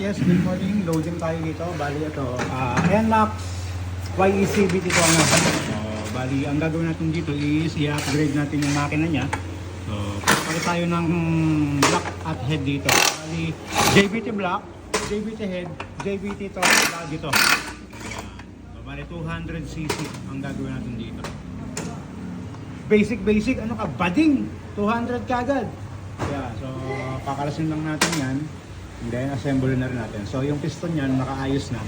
yes, good morning. Loading tayo dito. Bali ito, NMAX YECB dito ang nasa. So, bali, ang gagawin natin dito is i-upgrade natin yung makina niya. So, palit tayo ng block at head dito. Bali, JBT block, JBT head, JBT to, dito. Ayan. So, bali 200cc ang gagawin natin dito. Basic, ano ka, bading! 200 kagad. Yeah, so kakalasin lang natin yan. And then assemble na rin natin. So yung piston yan nakaayos na.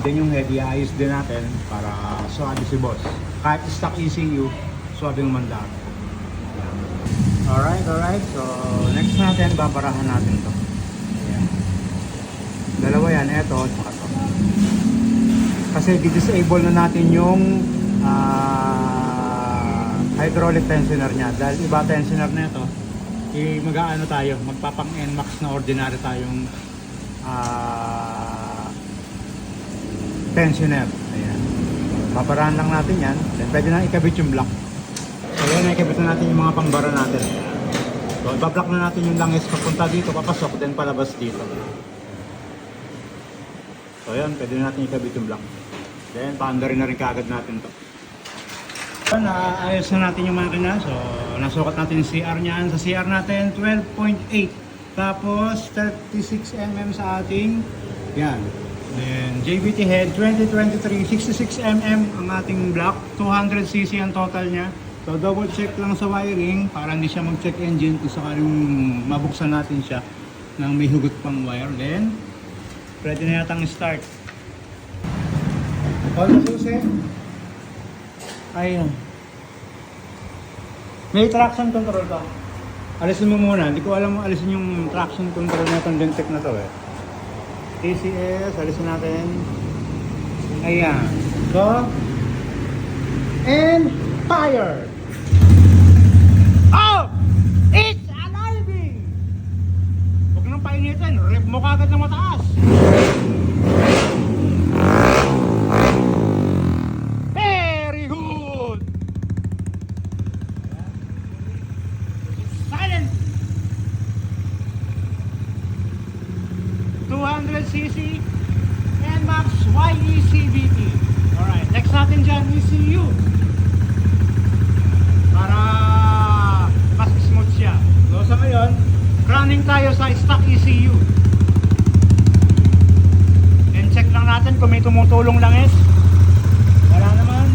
Then yung head iayos din natin para swabe si boss. Kahit stock ECU, swabe yung mandar. Yeah. Alright. So next natin, babarahan natin to. Ayan. Dalawa yan, eto, tsaka to. Kasi di-disable na natin yung hydraulic tensioner niya. Dahil iba tensioner na ito, mag-aano tayo, magpapang NMAX na ordinary tayong tensioner. Ayan. Babarahan lang natin yan. Then pwede na ikabit yung block. So yan, ikabit na natin yung mga pangbara natin. So ibablock na natin yung langis papunta dito, papasok, then palabas dito. So yan, pwede na natin ikabit yung block. Then paandarin na rin kaagad natin to. Naayos na natin yung makina. So nasukat natin yung CR niyan. Sa CR natin 12.8, tapos 36mm sa ating yan. Then JBT head 2023 66mm ang ating block, 200cc ang total niya. So double check lang sa wiring para hindi siya mag-check engine kung sakaling mabuksan natin siya nang may hugot pang wire. Then pwede na yatang start. All the susi. Ayun. May traction control to. Alisin mo muna. Hindi ko alam alisin yung traction control na itong Dentec na to eh. TCS, alisin natin. Ayan. So, and fire! Oh! It's alive! Huwag nang painitin. Rip mo kagad ng mataas. Very good! Silent! 200cc NMAX YECBT. Alright, next natin dyan, ECU. Para mas smooth siya. So sa ngayon, running tayo sa stock ECU. And check lang natin kung may tumutulong langis. Wala naman.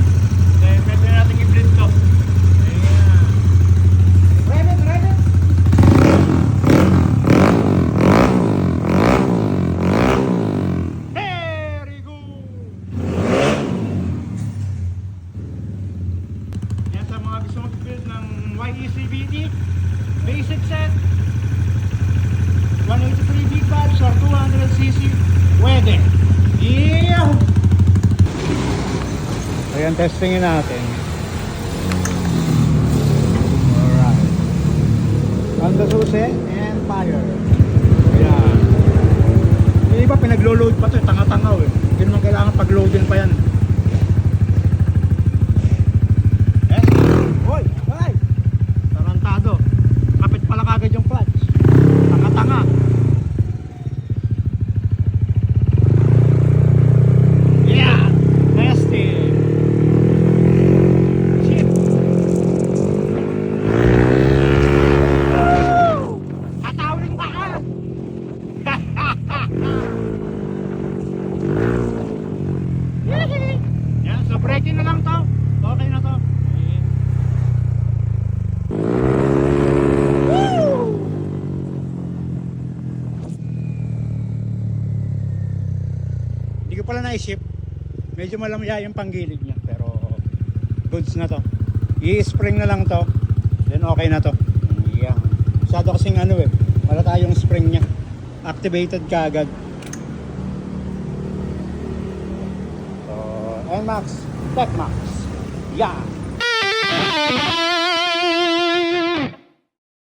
Then pwede na natin i-bleed to. Ayan. Ready? Very good! Yan sa mga gusto mag-build ng YECBT. Basic set. 183 big valves or 200cc. Pwede. Yeah! Ayan, testingin natin. Alright. On the susi and fire. Ayan. Yung iba pinaglo-load pa ito, tanga-tangaw eh. Hindi naman kailangan pag-loadin pa yan. Yes? Hoy! Hoy! Tarantado. Kapit pala kagad yung clutch. Tanga-tanga. Yeah! Testing! Shit! Woo! Tatawin pa ka! Yan, so braking na lang to. Okay na to. Woo! Hindi ko pala na-ship. Medyo malamya yung panggilid niya, pero goods na to. I-spring na lang to, then okay na to. Yeah. Masyado kasing ano eh, wala tayong spring niya. Activated kaagad. So, NMAX, TechMax. Yeah.